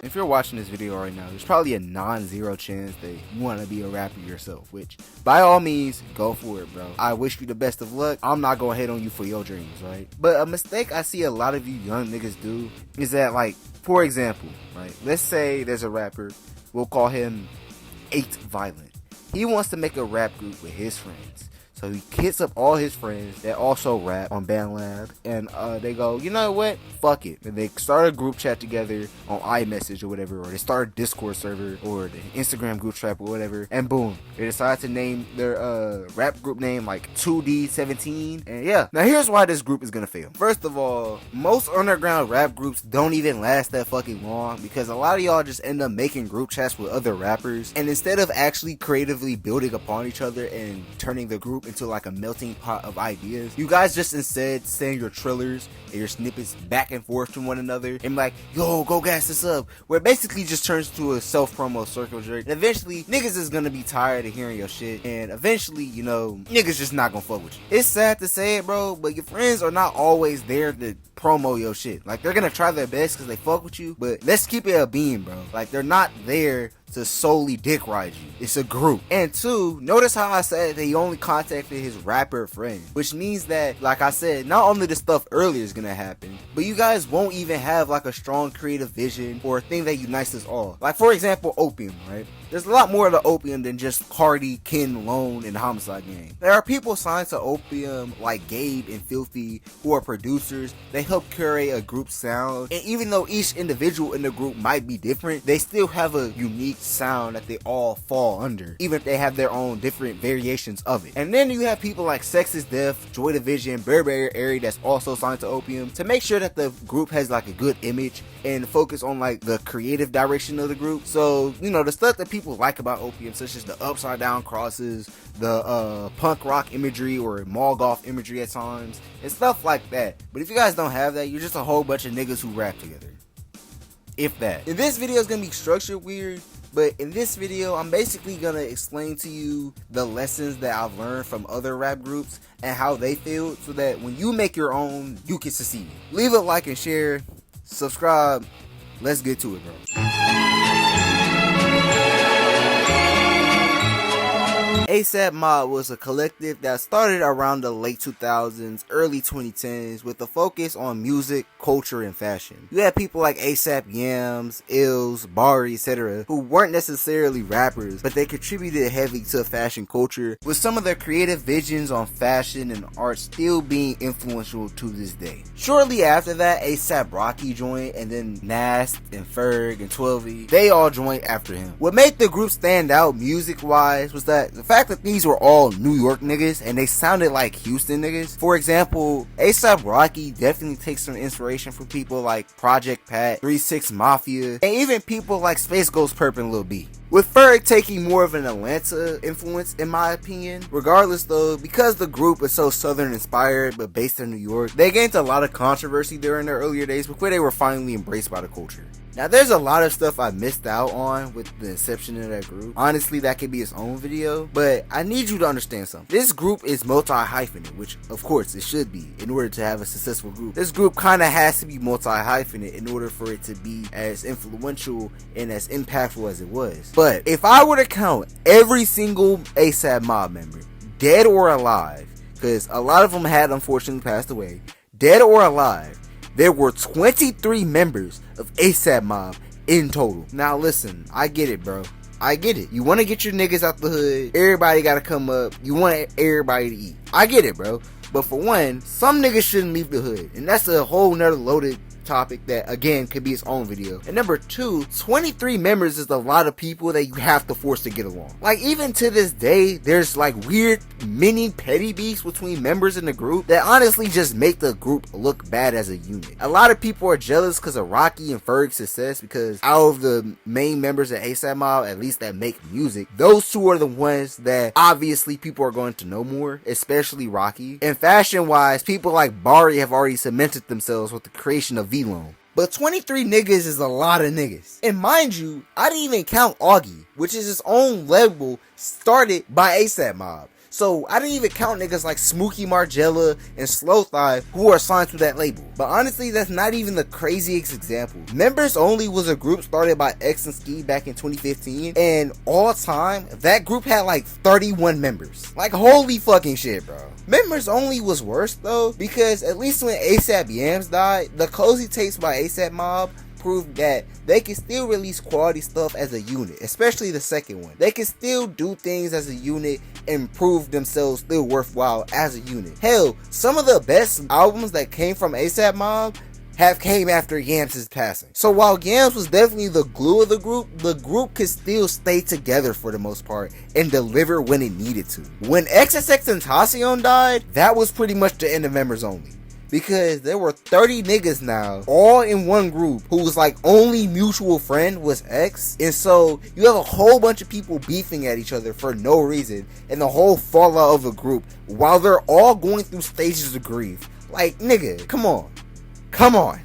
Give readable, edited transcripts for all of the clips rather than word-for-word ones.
if you're watching this video right now, there's probably a non-zero chance that you want to be a rapper yourself, which by all means, go for it, bro. I wish you the best of luck. I'm not gonna hate on you for your dreams, right? But a mistake I see a lot of you young niggas do is that, like, for example, right? Let's say there's a rapper, we'll call him 8 Violent. He wants to make a rap group with his friends. So he hits up all his friends that also rap on BandLab, and they go, you know what? Fuck it. And they start a group chat together on iMessage or whatever, or they start a Discord server or the Instagram group chat or whatever, and boom, they decide to name their rap group name like 2D17. And yeah, now here's why this group is gonna fail. First of all, most underground rap groups don't even last that fucking long because a lot of y'all just end up making group chats with other rappers, and instead of actually creatively building upon each other and turning the group into like a melting pot of ideas, you guys just instead send your trillers and your snippets back and forth to one another and like, yo, go gas this up, where it basically just turns to a self-promo circle jerk. And eventually niggas is gonna be tired of hearing your shit, and eventually, you know, niggas just not gonna fuck with you. It's sad to say it, bro, but your friends are not always there to promo your shit. Like, they're gonna try their best because they fuck with you, but let's keep it a beam, bro. Like, they're not there to solely dick ride you. It's a group. And two, notice how I said that he only contacted his rapper friend, which means that, like I said, not only the stuff earlier is gonna happen, but you guys won't even have like a strong creative vision or a thing that unites us all. Like, for example, Opium, right? There's a lot more to Opium than just Carti, Ken, Lone, and Homixide gang. There are people signed to Opium like Gabe and Filthy who are producers. They help curate a group sound, and even though each individual in the group might be different, they still have a unique sound that they all fall under, even if they have their own different variations of it. And then you have people like Sex is Death, Joy Division, Burberry Airy that's also signed to Opium to make sure that the group has like a good image and focus on like the creative direction of the group. So, you know, the stuff that people like about Opium, such as the upside down crosses, the punk rock imagery or mall golf imagery at times, and stuff like that. But if you guys don't have that, you're just a whole bunch of niggas who rap together. If that. And this video is gonna be structured weird, but in this video, I'm basically gonna explain to you the lessons that I've learned from other rap groups and how they failed, so that when you make your own, you can succeed. Leave a like and share, subscribe. Let's get to it, bro. ASAP Mob was a collective that started around the late 2000s, early 2010s with a focus on music, culture, and fashion. You had people like ASAP Yams, Ills, Bari, etc. who weren't necessarily rappers, but they contributed heavily to fashion culture, with some of their creative visions on fashion and art still being influential to this day. Shortly after that, ASAP Rocky joined, and then Nast and Ferg and 12E, they all joined after him. What made the group stand out music-wise was that the fact that these were all New York niggas and they sounded like Houston niggas. For example, ASAP Rocky definitely takes some inspiration from people like Project Pat, 3-6 Mafia, and even people like Space Ghost Perp and Lil B. With Ferg taking more of an Atlanta influence in my opinion. Regardless though, because the group is so southern inspired but based in New York, they gained a lot of controversy during their earlier days before they were finally embraced by the culture. Now there's a lot of stuff I missed out on with the inception of that group. Honestly, that could be its own video, but I need you to understand something. This group is multi-hyphenate, which of course it should be in order to have a successful group. This group kind of has to be multi-hyphenate in order for it to be as influential and as impactful as it was. But if I were to count every single ASAP Mob member, dead or alive, because a lot of them had unfortunately passed away, dead or alive, there were 23 members of ASAP Mob in total. Now listen, I get it, bro. I get it. You want to get your niggas out the hood. Everybody got to come up. You want everybody to eat. I get it, bro. But for one, some niggas shouldn't leave the hood. And that's a whole nother loaded topic that again could be its own video. And number two, 23 members is a lot of people that you have to force to get along. Like, even to this day, there's like weird mini petty beefs between members in the group that honestly just make the group look bad as a unit. A lot of people are jealous because of Rocky and Ferg's success, because out of the main members of ASAP Mob, at least that make music, those two are the ones that obviously people are going to know more, especially Rocky. And fashion wise, people like Bari have already cemented themselves with the creation of V-Lone. But 23 niggas is a lot of niggas. And mind you, I didn't even count Augie, which is his own label started by ASAP Mob. So I didn't even count niggas like Smokey Margella and Slow Thigh who are signed to that label. But honestly, that's not even the craziest example. Members Only was a group started by X and Ski back in 2015, and all time, that group had like 31 members. Like, holy fucking shit, bro. Members Only was worse though, because at least when ASAP Yams died, the Cozy tapes by ASAP Mob proved that they can still release quality stuff as a unit, especially the second one. They can still do things as a unit and prove themselves still worthwhile as a unit. Hell, some of the best albums that came from ASAP Mob have came after Yams' passing. So while Yams was definitely the glue of the group could still stay together for the most part and deliver when it needed to. When XXXTentacion died, that was pretty much the end of Members Only. Because there were 30 niggas now, all in one group, whose like only mutual friend was X. And so you have a whole bunch of people beefing at each other for no reason, and the whole fallout of the group while they're all going through stages of grief. Like, nigga, come on.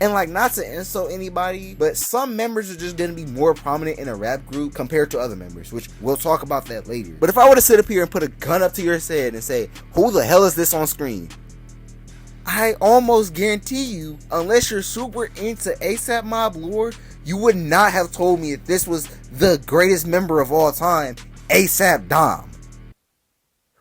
And like, not to insult anybody, but some members are just gonna be more prominent in a rap group compared to other members, which we'll talk about that later. But if I were to sit up here and put a gun up to your head and say, who the hell is this on screen? I almost guarantee you, unless you're super into ASAP Mob lore, you would not have told me that this was the greatest member of all time, ASAP Dom.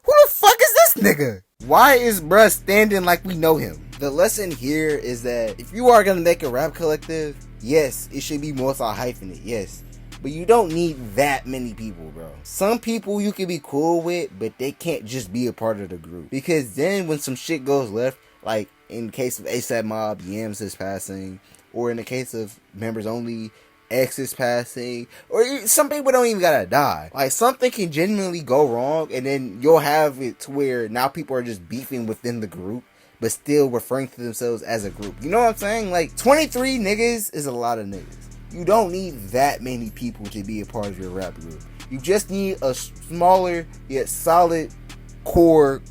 Who the fuck is this nigga? Why is bruh standing like we know him? The lesson here is that if you are gonna make a rap collective, yes, it should be multi-hyphenate, yes. But you don't need that many people, bro. Some people you can be cool with, but they can't just be a part of the group. Because then when some shit goes left, like in the case of ASAP Mob, Yams is passing, or in the case of Members Only, X is passing, or some people don't even gotta die. Like, something can genuinely go wrong, and then you'll have it to where now people are just beefing within the group, but still referring to themselves as a group. You know what I'm saying? Like, 23 niggas is a lot of niggas. You don't need that many people to be a part of your rap group. You just need a smaller yet solid core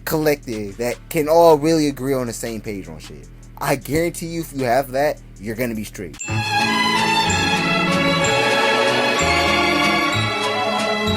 collective that can all really agree on the same page on shit. I guarantee you, if you have that, you're gonna be straight.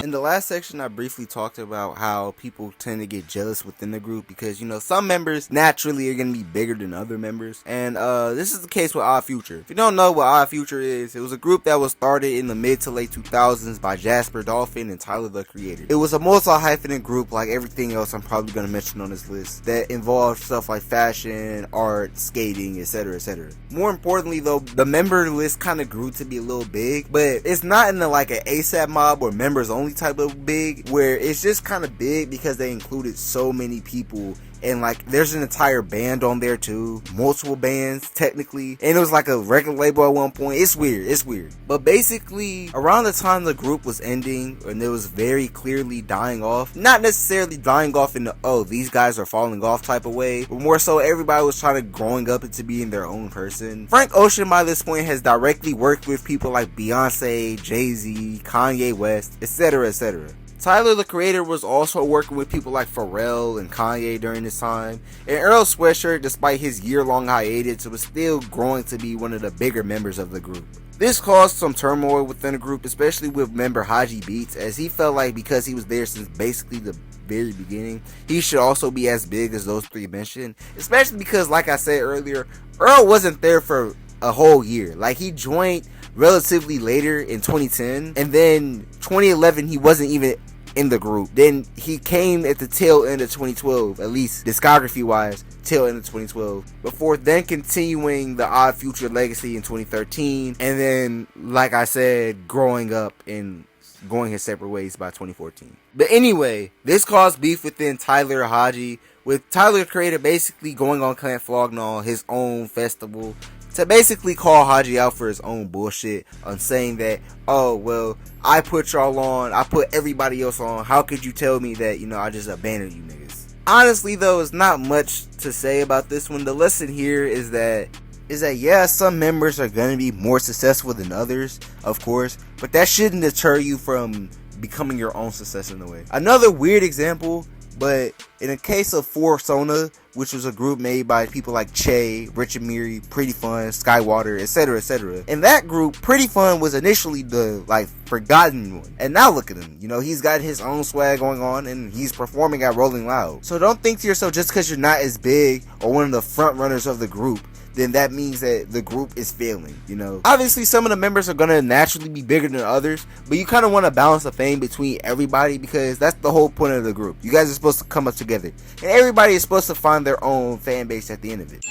In the last section, I briefly talked about how people tend to get jealous within the group because, you know, some members naturally are going to be bigger than other members. And this is the case with Odd Future. If you don't know what Odd Future is, it was a group that was started in the mid to late 2000s by Jasper Dolphin and Tyler the Creator. It was a multi-hyphenate group like everything else I'm probably going to mention on this list that involved stuff like fashion, art, skating, etc., etc. More importantly though, the member list kind of grew to be a little big, but it's not in the like an ASAP Mob or Members Only type of big, where it's just kind of big because they included so many people, and like there's an entire band on there too, multiple bands technically, and it was like a record label at one point. It's weird. But basically around the time the group was ending and it was very clearly dying off, not necessarily dying off in the oh these guys are falling off type of way, but more so everybody was trying to growing up into being their own person. Frank Ocean by this point has directly worked with people like Beyonce, Jay-Z, Kanye West, etc., etc. Tyler the Creator was also working with people like Pharrell and Kanye during this time, and Earl Sweatshirt, despite his year-long hiatus, was still growing to be one of the bigger members of the group. This caused some turmoil within the group, especially with member Haji Beats, as he felt like because he was there since basically the very beginning, he should also be as big as those three mentioned, especially because, like I said earlier, Earl wasn't there for a whole year. Like, he joined relatively later in 2010, and then 2011 he wasn't even in the group. Then he came at the tail end of 2012, at least discography wise, tail end of 2012, before then continuing the Odd Future legacy in 2013, and then, like I said, growing up and going his separate ways by 2014. But anyway, this caused beef within Tyler Haji, with Tyler the Creator basically going on Clan Flognaw, his own festival, to basically call Haji out for his own bullshit on saying that, oh, well, I put y'all on, I put everybody else on, how could you tell me that, you know, I just abandoned you niggas? Honestly though, it's not much to say about this one. The lesson here is that yeah, some members are gonna be more successful than others, of course, but that shouldn't deter you from becoming your own success in a way. Another weird example But in the case of Sona, which was a group made by people like Che, Rich and Miri, Pretty Fun, Skywater, etc., etc. In that group, Pretty Fun was initially the forgotten one. And now look at him. You know, he's got his own swag going on and he's performing at Rolling Loud. So don't think to yourself just because you're not as big or one of the front runners of the group, then that means that the group is failing, you know. Obviously, some of the members are gonna naturally be bigger than others, but you kind of want to balance the fame between everybody because that's the whole point of the group. You guys are supposed to come up together, and everybody is supposed to find their own fan base at the end of it.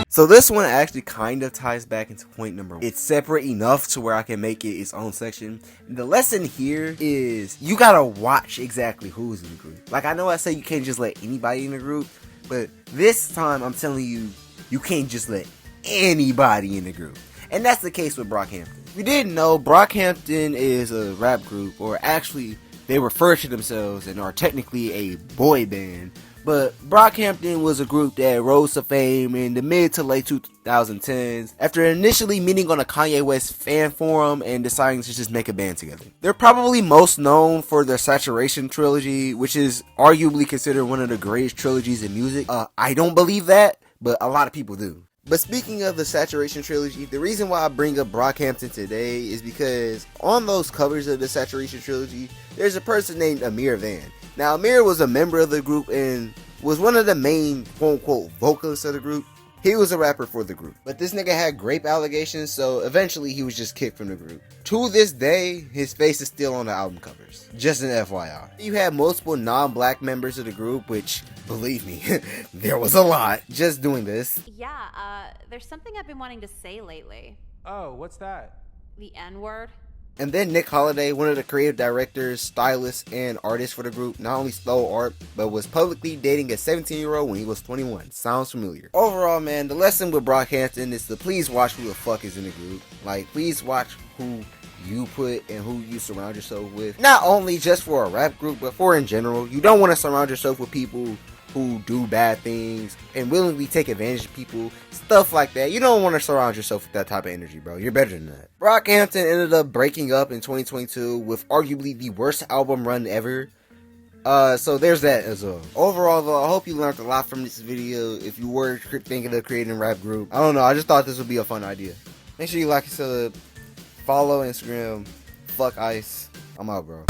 So this one actually kind of ties back into point number 1. It's separate enough to where I can make it its own section. The lesson here is you gotta watch exactly who's in the group. Like, I know I say you can't just let anybody in the group, but this time I'm telling you, you can't just let anybody in the group. And that's the case with Brockhampton. If you didn't know, Brockhampton is a rap group, or actually they refer to themselves and are technically a boy band. But Brockhampton was a group that rose to fame in the mid to late 2010s after initially meeting on a Kanye West fan forum and deciding to just make a band together. They're probably most known for their Saturation trilogy, which is arguably considered one of the greatest trilogies in music. I don't believe that, but a lot of people do. But speaking of the Saturation trilogy, the reason why I bring up Brockhampton today is because on those covers of the Saturation trilogy, there's a person named Amir Van. Now, Amir was a member of the group and was one of the main quote-unquote vocalists of the group. He was a rapper for the group. But this nigga had grape allegations, so eventually he was just kicked from the group. To this day, his face is still on the album covers. Just an FYI. You had multiple non-black members of the group, which, believe me, there was a lot, just doing this. Yeah, there's something I've been wanting to say lately. Oh, what's that? The N-word. And then Nick Holiday, one of the creative directors, stylists, and artists for the group, not only stole art, but was publicly dating a 17-year-old when he was 21. Sounds familiar. Overall, man, the lesson with Brockhampton is to please watch who the fuck is in the group. Like, please watch who you put and who you surround yourself with. Not only just for a rap group, but for in general. You don't want to surround yourself with people who do bad things and willingly take advantage of people, stuff like that. You don't want to surround yourself with that type of energy, bro. You're better than that. Brockhampton ended up breaking up in 2022 with arguably the worst album run ever. So there's that as well. Overall, though, I hope you learned a lot from this video. If you were thinking of creating a rap group, I don't know, I just thought this would be a fun idea. Make sure you like and sub, follow Instagram, fuck ice. I'm out, bro.